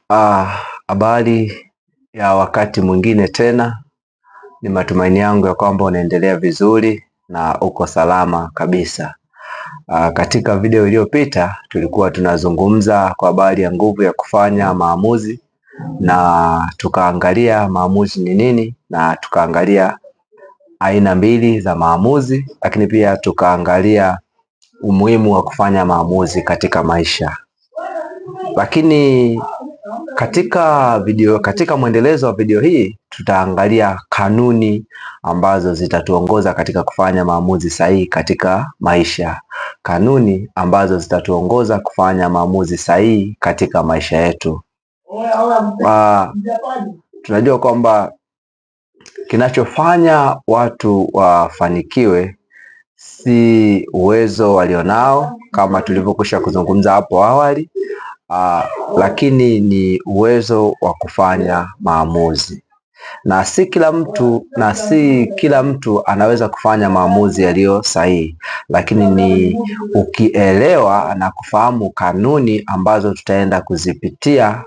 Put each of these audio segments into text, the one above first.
Habari ya wakati mwingine tena. Ni matumaini yangu ya kwamba unaendelea vizuri na uko salama kabisa. Katika video iliyopita tulikuwa tunazungumza kwa habari ya nguvu ya kufanya maamuzi, na tukaangalia maamuzi ni nini, na tukaangalia aina mbili za maamuzi, lakini pia tukaangalia umuhimu wa kufanya maamuzi katika maisha. Lakini katika mwendelezo wa video hii tutaangalia kanuni ambazo zitatuongoza katika kufanya maamuzi sahihi katika maisha. Kanuni ambazo zitatuongoza kufanya maamuzi sahihi katika maisha yetu. Tunajua kwamba kinachofanya watu wafanikiwe si uwezo walionao kama tulivyokwisha kuzungumza hapo awali, lakini ni uwezo wa kufanya maamuzi. Na si kila mtu anaweza kufanya maamuzi yaliyo sahihi, lakini ni ukielewa na kufahamu kanuni ambazo tutaenda kuzipitia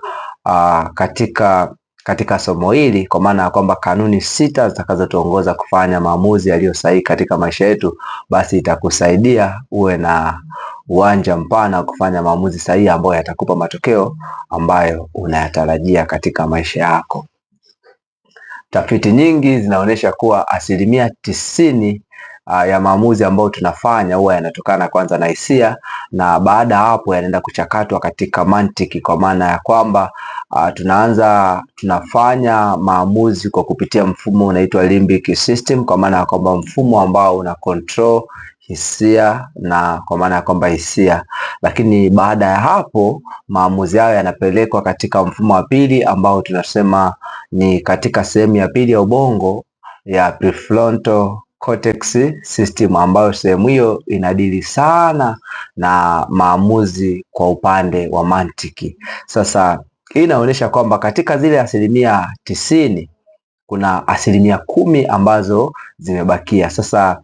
katika somo hili, kwa maana ya kwamba kanuni 6 zitakazotuongoza kufanya maamuzi yaliyo sahihi katika maisha yetu, basi itakusaidia uwe na uwanja mpana wa kufanya maamuzi sahihi ambayo yatakupa matokeo ambayo unayatarajia katika maisha yako. Tafiti nyingi zinaonyesha kuwa 90% ya maamuzi ambayo tunafanya huwa yanatokana kwanza na hisia, na baada ya hapo yanaenda kuchakatwa katika mantiki, kwa maana ya kwamba tunafanya maamuzi kwa kupitia mfumo unaitwa limbic system, kwa maana ya kwamba mfumo ambao una control hisia, na kwa maana ya kwamba hisia. Lakini baada ya hapo maamuzi hayo yanapelekwa katika mfumo wa pili ambao tunasema ni katika sehemu ya pili ya ubongo ya prefrontal cortex system, ambayo sehemu hiyo inadili sana na maamuzi kwa upande wa mantiki. Sasa hii inaonyesha kwamba katika zile 90% kuna 10% ambazo zimebakia. Sasa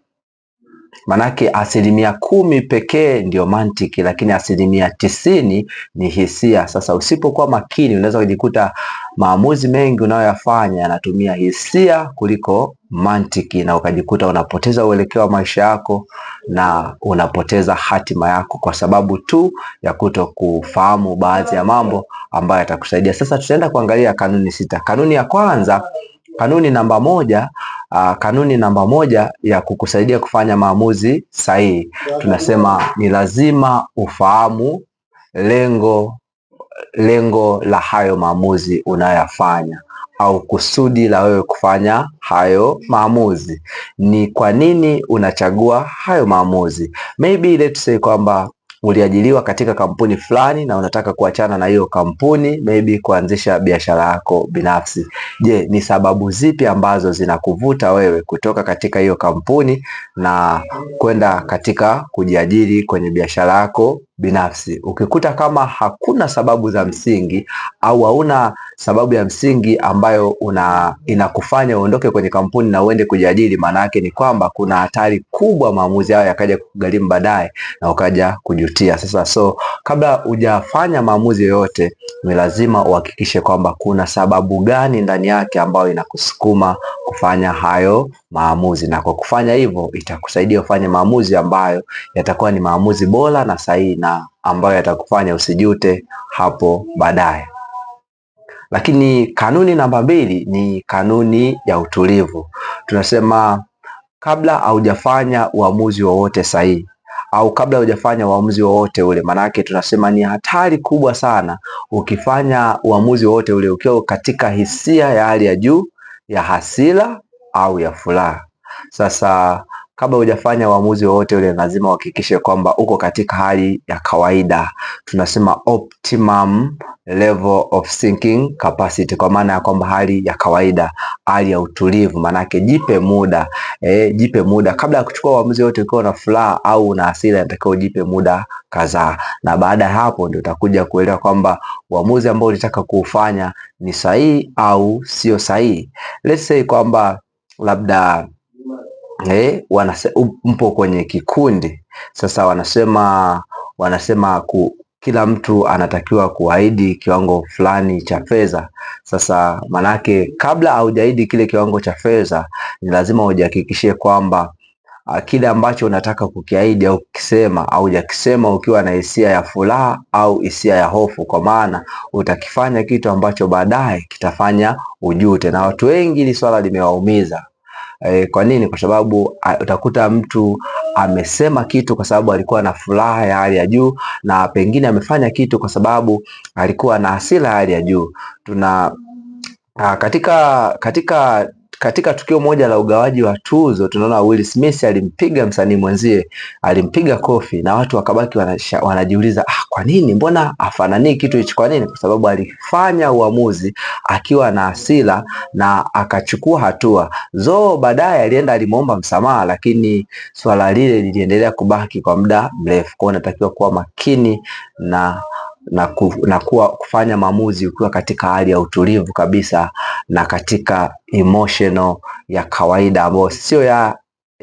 manake 10% pekee ndio mantiki, lakini 90% ni hisia. Sasa usipokuwa makini, unaweza kujikuta maamuzi mengi unayoyafanya yanatumia hisia kuliko mantiki, na ukajikuta unapoteza uelekeo wa maisha yako na unapoteza hatima yako kwa sababu tu ya kuto kufahamu baadhi ya mambo ambayo yatakusaidia. Sasa tutaenda kuangalia kanuni 6. Kanuni ya kwanza, kanuni namba moja ya kukusaidia kufanya maamuzi sahihi, tunasema ni lazima ufahamu lengo la hayo maamuzi unayoyafanya, au kusudi la wewe kufanya hayo maamuzi. Ni kwa nini unachagua hayo maamuzi? Maybe let's say kwamba uliajiliwa katika kampuni fulani na unataka kuachana na hiyo kampuni, maybe kuanzisha biashara yako binafsi. Je, ni sababu zipi ambazo zinakuvuta wewe kutoka katika hiyo kampuni na kwenda katika kujiajiri kwenye biashara yako binafsi? Ukikuta kama hakuna sababu za msingi, au hauna sababu ya msingi ambayo inakufanya uondoke kwenye kampuni na uende kujiajiri, maana yake ni kwamba kuna hatari kubwa maamuzi hayo yakaja kugharimu baadaye na ukaja kujutia. Sasa kabla hujafanya maamuzi yoyote, ni lazima uhakikishe kwamba kuna sababu gani ndani yake ambayo inakusukuma kufanya hayo maamuzi, na kwa kufanya hivyo itakusaidia ufanye maamuzi ambayo yatakuwa ni maamuzi bora na sahihi, na ambayo yatakufanya usijute hapo baadaye. Lakini kanuni namba 2 ni kanuni ya utulivu. Tunasema kabla haujafanya uamuzi wowote sahihi, au kabla hujafanya uamuzi wowote ule, manake tunasema ni hatari kubwa sana ukifanya uamuzi wowote ule ukiwa katika hisia ya hali ya juu ya hasira au ya furaha. Sasa kabla hujafanya uamuzi wowote ule, lazima uhakikishe kwamba uko katika hali ya kawaida, tunasema optimum level of thinking capacity, kwa maana ya kwamba hali ya kawaida, hali ya utulivu. Manake jipe muda, jipe muda kabla ya kuchukua uamuzi wote. Ukiwa na furaha au una hasira, unatakiwa ujipe muda kadhaa, na baada ya hapo ndio utakuja kuelewa kwamba uamuzi ambao ulitaka kuufanya ni sahihi au sio sahihi. Let's say kwamba labda mpo kwenye kikundi. Sasa wanasema kila mtu anatakiwa kuahidi kiwango fulani cha fedha. Sasa manake kabla haujaahidi kile kiwango cha fedha, ni lazima ujihakikishie kwamba kile ambacho unataka kukiahidi au kukisema au hujakisema ukiwa na hisia ya furaha au hisia ya hofu, kwa maana utakifanya kitu ambacho baadaye kitafanya ujute, na watu wengi hili swala limewaumiza. Kwa nini? Kwa sababu utakuta mtu amesema kitu kwa sababu alikuwa na furaha ya hali ya juu, na pengine amefanya kitu kwa sababu alikuwa na hasira ya hali ya juu. Katika tukio moja la ugawaji wa tuzo, tunaona Will Smith alimpiga msanii mwenzie, alimpiga kofi, na watu wakabaki wanajiuliza, kwa nini, mbona afanani kitu hichi? Kwa nini? Kwa sababu alifanya uamuzi akiwa na hasira na akachukua hatua. Baadaye alienda alimuomba msamaha, lakini swala lile liliendelea kubaki kwa muda mrefu. Kwa hiyo unatakiwa kuwa makini na kufanya maamuzi ukiwa katika hali ya utulivu kabisa, na katika emotional ya kawaida ambayo sio ya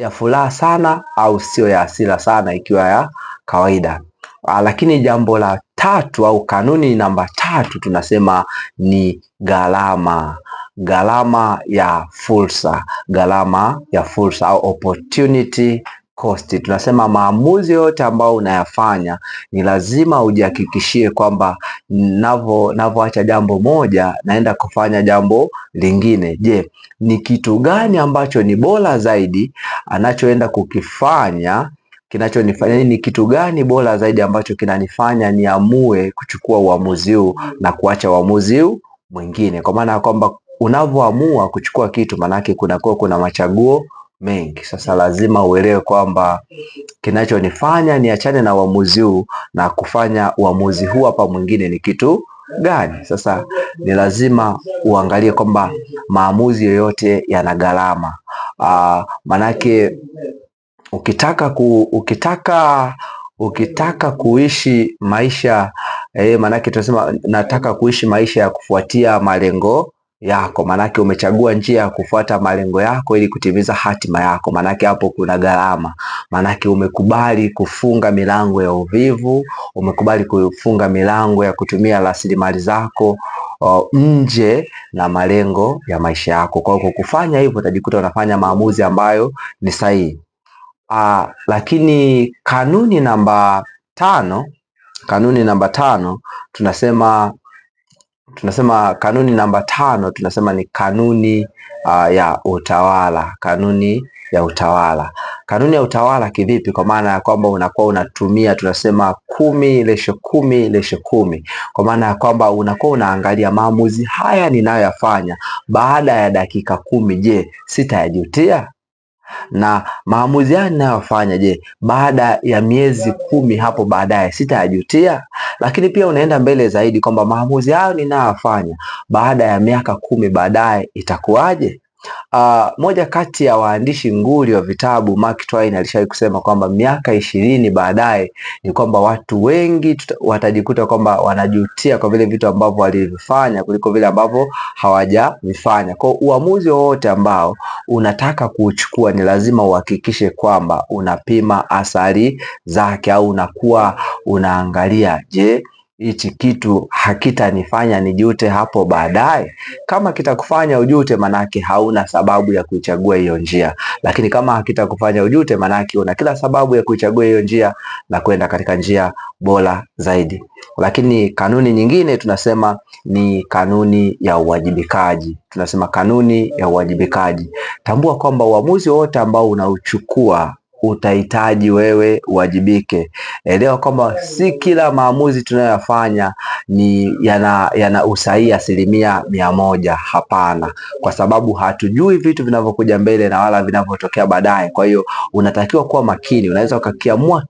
furaha sana au sio ya hasira sana, ikiwa ya kawaida. Lakini jambo la tatu au kanuni namba 3 tunasema ni gharama ya fursa. Gharama ya fursa au opportunity cost. Tunasema maamuzi yote ambayo unayafanya ni lazima ujihakikishie kwamba navyoacha jambo moja naenda kufanya jambo lingine. Je, ni kitu gani ambacho ni bora zaidi anachoenda kukifanya? Kinachonifanya ni kitu gani bora zaidi ambacho kinanifanya niamue kuchukua uamuzi huu na kuacha uamuzi huu mwingine? Kwa maana ya kwamba unavyoamua kuchukua kitu, manake kuna machaguo mengi. Sasa lazima uelewe kwamba kinachonifanya niachane na uamuzi huu na kufanya uamuzi huu hapa mwingine ni kitu gani. Sasa ni lazima uangalie kwamba maamuzi yoyote yana gharama. Manake ukitaka kuishi maisha manake tunasema nataka kuishi maisha ya kufuatia malengo yako, manake umechagua njia ya kufuata malengo yako ili kutimiza hatima yako. Manake hapo kuna gharama, manake umekubali kufunga milango ya uvivu, umekubali kufunga milango ya kutumia rasilimali zako nje na malengo ya maisha yako. Kwa hiyo kufanya hivyo utajikuta unafanya maamuzi ambayo ni sahihi. Lakini kanuni namba 5 tunasema kanuni namba 5 tunasema ni kanuni ya utawala. Kanuni ya utawala kivipi? Kwa maana ya kwamba unakuwa unatumia tunasema 10:10:10, kwa maana ya kwamba unakuwa unaangalia maamuzi haya ninayoyafanya baada ya dakika 10, je, sitayajutia? Na maamuzi haya ninayofanya, je, baada ya miezi 10 hapo baadaye sitayajutia? Lakini pia unaenda mbele zaidi kwamba maamuzi hayo ninayofanya baada ya miaka 10 baadaye itakuwaje? Moja kati ya waandishi nguli wa vitabu Mark Twain alishawahi kusema kwamba miaka 20 baadaye ni kwamba watu wengi watajikuta kwamba wanajutia kwa vile vitu ambavyo walivifanya kuliko vile ambavyo hawajavifanya. Kwa uamuzi wowote ambao unataka kuuchukua ni lazima uhakikishe kwamba unapima athari zake, au unakuwa unaangalia, je, hichi kitu hakitanifanya nijute hapo baadaye? Kama kitakufanya ujute, manake hauna sababu ya kuichagua hiyo njia, lakini kama hakitakufanya ujute, manake una kila sababu ya kuichagua hiyo njia na kwenda katika njia bora zaidi. Lakini kanuni nyingine tunasema ni kanuni ya uwajibikaji. Tambua kwamba uamuzi wote ambao unauchukua utahitaji wewe uwajibike. Elewa kwamba si kila maamuzi tunayoyafanya ni yana usahihi 100%. Hapana, kwa sababu hatujui vitu vinavyokuja mbele na wala vinavyotokea baadaye. Kwa hiyo unatakiwa kuwa makini. Unaweza ukakiamua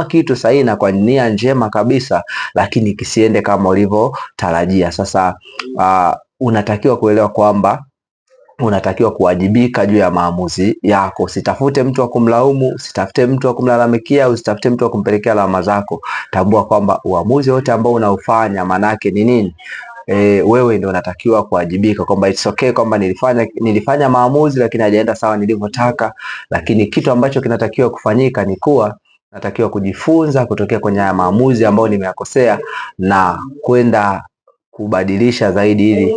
kitu sahihi na kwa nia njema kabisa, lakini kisiende kama ulivyotarajia. Sasa unatakiwa kuelewa kwamba unatakiwa kuwajibika juu ya maamuzi yako. Usitafute mtu wa kumlaumu, usitafute mtu wa kumlalamikia, usitafute mtu wa kumpelekea lawama zako. Tambua kwamba uamuzi wote ambao unaufanya manake ni nini? Wewe ndio unatakiwa kuwajibika, kwamba it's okay kwamba nilifanya maamuzi lakini hajaenda sawa nilivyotaka, lakini kitu ambacho kinatakiwa kufanyika ni kuwa natakiwa kujifunza kutokea kwenye haya maamuzi ambayo nimeyakosea na kwenda kubadilisha zaidi ili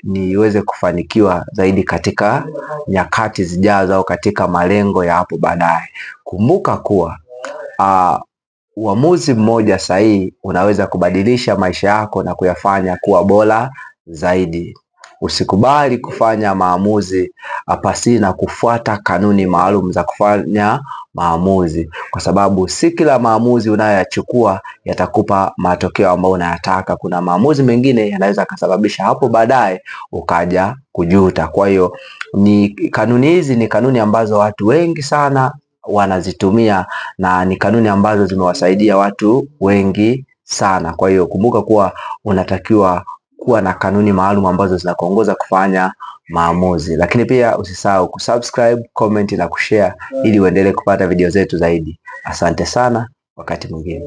niweze kufanikiwa zaidi katika nyakati zijazo au katika malengo ya hapo baadaye. Kumbuka kuwa uamuzi mmoja sahihi unaweza kubadilisha maisha yako na kuyafanya kuwa bora zaidi. Usikubali kufanya maamuzi pasi na kufuata kanuni maalum za kufanya maamuzi, kwa sababu si kila maamuzi unayoyachukua yatakupa matokeo ambayo unayataka. Kuna maamuzi mengine yanaweza kusababisha hapo baadaye ukaja kujuta. Kwa hiyo kanuni hizi ni kanuni ambazo watu wengi sana wanazitumia na ni kanuni ambazo zimewasaidia watu wengi sana. Kwa hiyo kumbuka kuwa unatakiwa kuwa na kanuni maalum ambazo zinakuongoza kufanya maamuzi. Lakini pia usisahau kusubscribe, comment na kushare ili uendelee kupata video zetu zaidi. Asante sana, wakati mwingine.